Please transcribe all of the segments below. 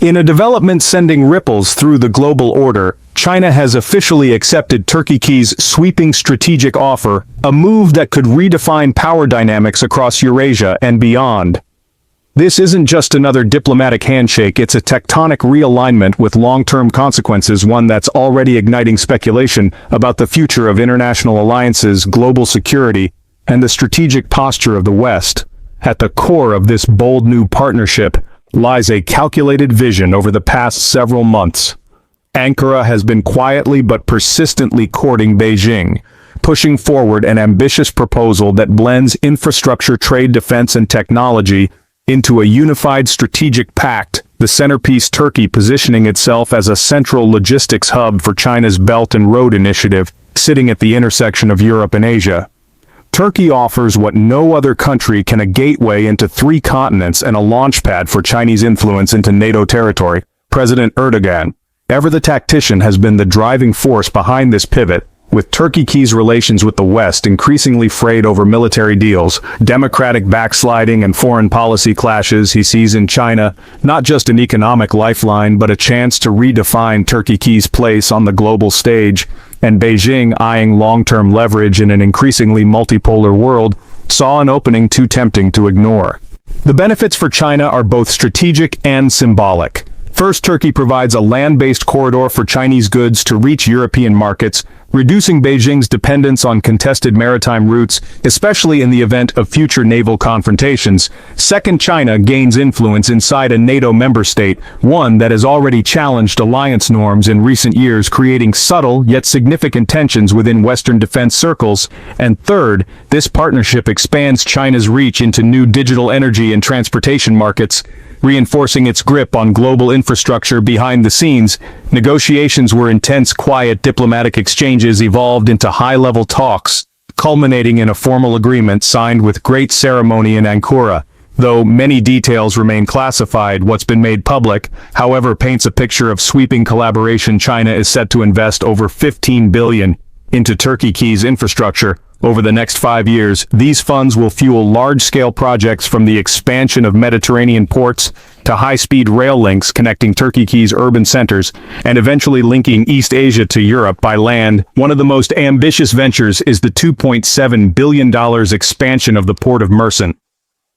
In a development sending ripples through the global order, China has officially accepted Turkey's sweeping strategic offer, a move that could redefine power dynamics across Eurasia and beyond. This isn't just another diplomatic handshake, it's a tectonic realignment with long-term consequences, one that's already igniting speculation about the future of international alliances, global security, and the strategic posture of the West. At the core of this bold new partnership lies a calculated vision over the past several months. Ankara has been quietly but persistently courting Beijing, pushing forward an ambitious proposal that blends infrastructure, trade, defense, and technology into a unified strategic pact, the centerpiece Turkey positioning itself as a central logistics hub for China's Belt and Road Initiative, sitting at the intersection of Europe and Asia. Turkey offers what no other country can: a gateway into 3 continents and a launchpad for Chinese influence into NATO territory. President Erdogan, ever the tactician, has been the driving force behind this pivot, with Turkey's relations with the West increasingly frayed over military deals, democratic backsliding, and foreign policy clashes. He sees in China not just an economic lifeline but a chance to redefine Turkey's place on the global stage, and Beijing, eyeing long-term leverage in an increasingly multipolar world, saw an opening too tempting to ignore. The benefits for China are both strategic and symbolic. First, Turkey provides a land-based corridor for Chinese goods to reach European markets, reducing Beijing's dependence on contested maritime routes, especially in the event of future naval confrontations. Second, China gains influence inside a NATO member state, one that has already challenged alliance norms in recent years, creating subtle yet significant tensions within Western defense circles. And third, this partnership expands China's reach into new digital energy and transportation markets, reinforcing its grip on global infrastructure. Behind the scenes, negotiations were intense. Quiet diplomatic exchanges evolved into high-level talks, culminating in a formal agreement signed with great ceremony in Ankara. Though many details remain classified, what's been made public, however, paints a picture of sweeping collaboration. China is set to invest over $15 billion into Turkey's infrastructure over the next 5 years. These funds will fuel large-scale projects, from the expansion of Mediterranean ports to high-speed rail links connecting Turkey's urban centers and eventually linking East Asia to Europe by land. One of the most ambitious ventures is the $2.7 billion expansion of the port of Mersin.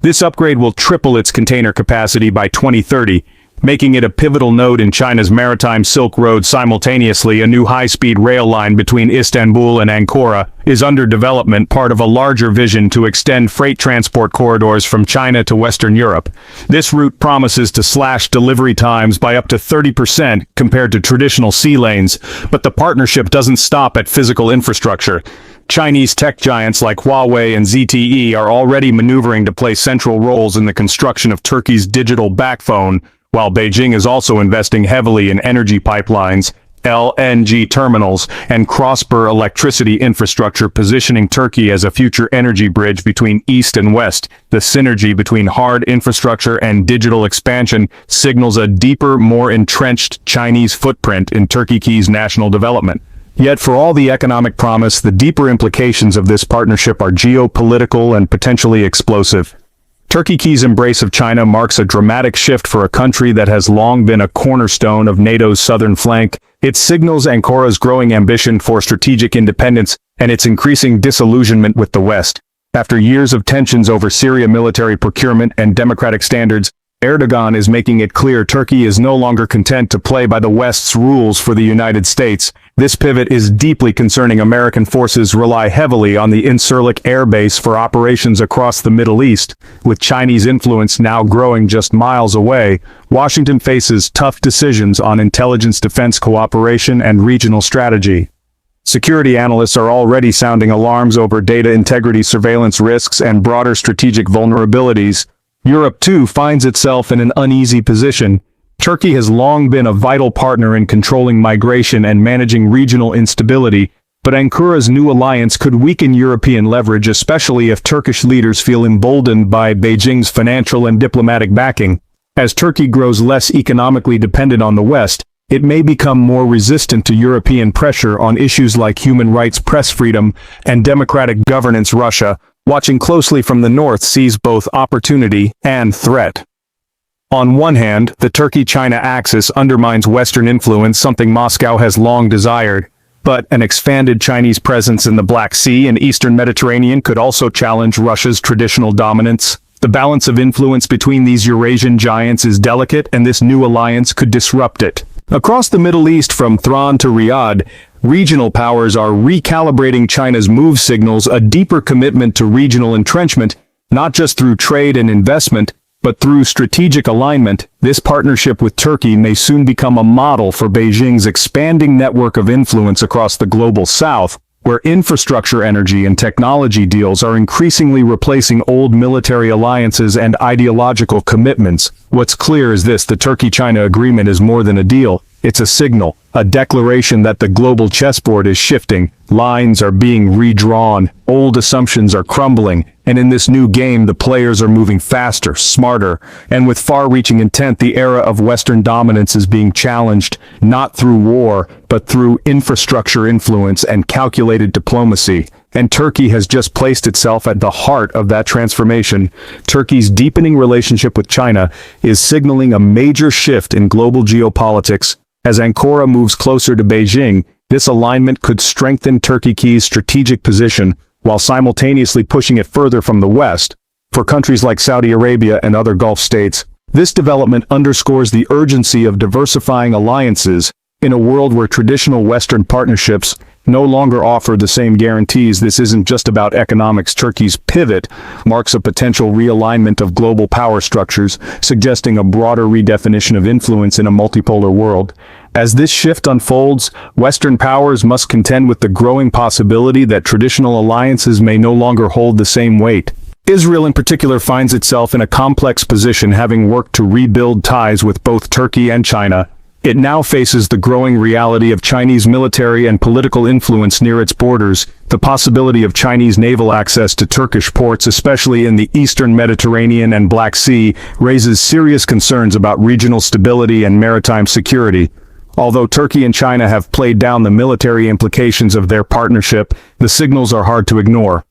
This upgrade will triple its container capacity by 2030, making it a pivotal node in China's maritime Silk Road. Simultaneously, a new high-speed rail line between Istanbul and Ankara is under development, part of a larger vision to extend freight transport corridors from China to Western Europe. This route promises to slash delivery times by up to 30% compared to traditional sea lanes, but the partnership doesn't stop at physical infrastructure. Chinese tech giants like Huawei and ZTE are already maneuvering to play central roles in the construction of Turkey's digital backbone, while Beijing is also investing heavily in energy pipelines, LNG terminals, and cross-border electricity infrastructure, positioning Turkey as a future energy bridge between East and West. The synergy between hard infrastructure and digital expansion signals a deeper, more entrenched Chinese footprint in Turkey's national development. Yet for all the economic promise, the deeper implications of this partnership are geopolitical and potentially explosive. Turkey's embrace of China marks a dramatic shift for a country that has long been a cornerstone of NATO's southern flank. It signals Ankara's growing ambition for strategic independence and its increasing disillusionment with the West. After years of tensions over Syria military procurement and democratic standards, Erdogan is making it clear Turkey is no longer content to play by the West's rules for the United States. This pivot is deeply concerning. American forces rely heavily on the Incirlik air base for operations across the Middle East. With Chinese influence now growing just miles away, Washington faces tough decisions on intelligence, defense cooperation, and regional strategy. Security analysts are already sounding alarms over data integrity, surveillance risks, and broader strategic vulnerabilities. Europe, too, finds itself in an uneasy position. Turkey has long been a vital partner in controlling migration and managing regional instability, but Ankara's new alliance could weaken European leverage, especially if Turkish leaders feel emboldened by Beijing's financial and diplomatic backing. As Turkey grows less economically dependent on the West, it may become more resistant to European pressure on issues like human rights, press freedom, and democratic governance. Russia, watching closely from the north, sees both opportunity and threat. On one hand, the Turkey-China axis undermines Western influence, something Moscow has long desired. But an expanded Chinese presence in the Black Sea and Eastern Mediterranean could also challenge Russia's traditional dominance. The balance of influence between these Eurasian giants is delicate, and this new alliance could disrupt it. Across the Middle East, from Thrawn to Riyadh, regional powers are recalibrating China's move signals, a deeper commitment to regional entrenchment, not just through trade and investment, but through strategic alignment. This partnership with Turkey may soon become a model for Beijing's expanding network of influence across the global south, where infrastructure, energy, and technology deals are increasingly replacing old military alliances and ideological commitments. What's clear is this: the Turkey-China agreement is more than a deal. It's a signal, a declaration that the global chessboard is shifting, lines are being redrawn, old assumptions are crumbling, and in this new game the players are moving faster, smarter, and with far-reaching intent. The era of Western dominance is being challenged, not through war, but through infrastructure influence and calculated diplomacy. And Turkey has just placed itself at the heart of that transformation. Turkey's deepening relationship with China is signaling a major shift in global geopolitics. As Ankara moves closer to Beijing, this alignment could strengthen Turkey's strategic position while simultaneously pushing it further from the West. For countries like Saudi Arabia and other Gulf states, this development underscores the urgency of diversifying alliances in a world where traditional Western partnerships no longer offer the same guarantees. This isn't just about economics. Turkey's pivot marks a potential realignment of global power structures, suggesting a broader redefinition of influence in a multipolar world. As this shift unfolds, Western powers must contend with the growing possibility that traditional alliances may no longer hold the same weight. Israel in particular finds itself in a complex position, having worked to rebuild ties with both Turkey and China. It now faces the growing reality of Chinese military and political influence near its borders. The possibility of Chinese naval access to Turkish ports, especially in the Eastern Mediterranean and Black Sea, raises serious concerns about regional stability and maritime security. Although Turkey and China have played down the military implications of their partnership, the signals are hard to ignore.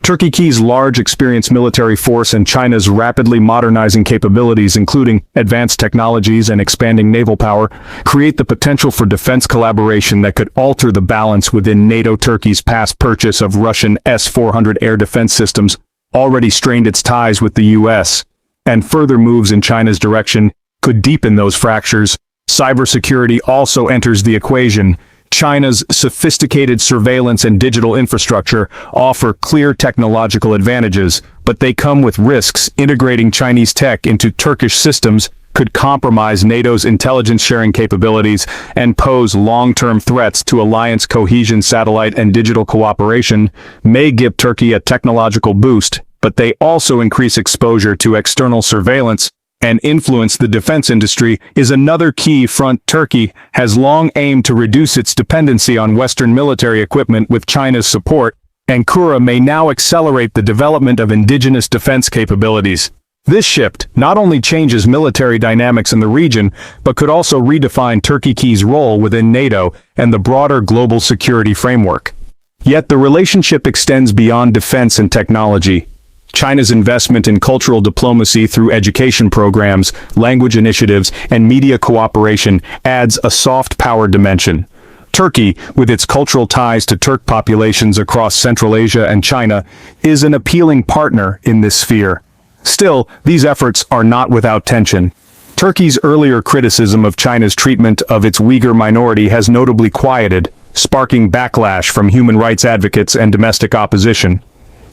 Turkey's large, experienced military force and China's rapidly modernizing capabilities, including advanced technologies and expanding naval power, create the potential for defense collaboration that could alter the balance within NATO. Turkey's past purchase of Russian S-400 air defense systems already strained its ties with the U.S., and further moves in China's direction could deepen those fractures. Cybersecurity also enters the equation. China's sophisticated surveillance and digital infrastructure offer clear technological advantages, but they come with risks. Integrating Chinese tech into Turkish systems could compromise NATO's intelligence sharing capabilities and pose long-term threats to alliance cohesion. Satellite and digital cooperation may give Turkey a technological boost, but they also increase exposure to external surveillance and influence. The defense industry is another key front. Turkey has long aimed to reduce its dependency on Western military equipment. With China's support, Ankara may now accelerate the development of indigenous defense capabilities. This shift not only changes military dynamics in the region, but could also redefine Turkey's role within NATO and the broader global security framework. Yet the relationship extends beyond defense and technology. China's investment in cultural diplomacy through education programs, language initiatives, and media cooperation adds a soft power dimension. Turkey, with its cultural ties to Turk populations across Central Asia and China, is an appealing partner in this sphere. Still, these efforts are not without tension. Turkey's earlier criticism of China's treatment of its Uyghur minority has notably quieted, sparking backlash from human rights advocates and domestic opposition.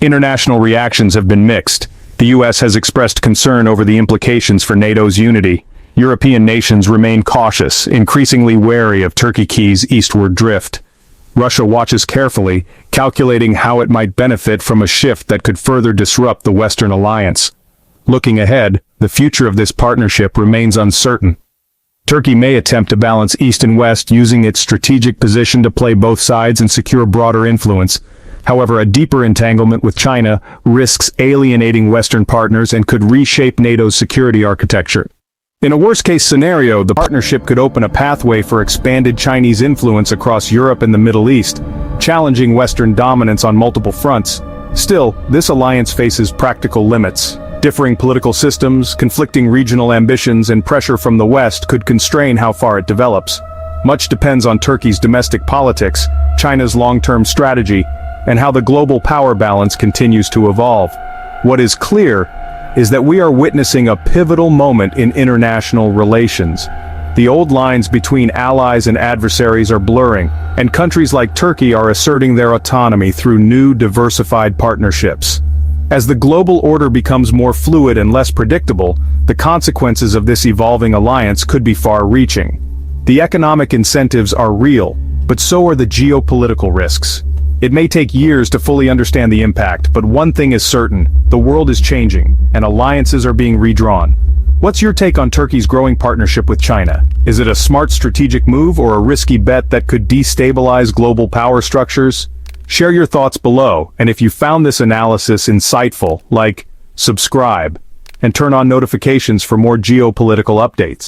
International reactions have been mixed. The U.S. has expressed concern over the implications for NATO's unity. European nations remain cautious, increasingly wary of Turkey's eastward drift. Russia watches carefully, calculating how it might benefit from a shift that could further disrupt the Western alliance. Looking ahead, the future of this partnership remains uncertain. Turkey may attempt to balance East and West, using its strategic position to play both sides and secure broader influence. However, a deeper entanglement with China risks alienating Western partners and could reshape NATO's security architecture. In a worst-case scenario, the partnership could open a pathway for expanded Chinese influence across Europe and the Middle East, challenging Western dominance on multiple fronts. Still, this alliance faces practical limits. Differing political systems, conflicting regional ambitions, and pressure from the West could constrain how far it develops. Much depends on Turkey's domestic politics, China's long-term strategy, and how the global power balance continues to evolve. What is clear is that we are witnessing a pivotal moment in international relations. The old lines between allies and adversaries are blurring, and countries like Turkey are asserting their autonomy through new diversified partnerships. As the global order becomes more fluid and less predictable, the consequences of this evolving alliance could be far-reaching. The economic incentives are real, but so are the geopolitical risks. It may take years to fully understand the impact, but one thing is certain: the world is changing, and alliances are being redrawn. What's your take on Turkey's growing partnership with China? Is it a smart strategic move or a risky bet that could destabilize global power structures? Share your thoughts below, and if you found this analysis insightful, like, subscribe, and turn on notifications for more geopolitical updates.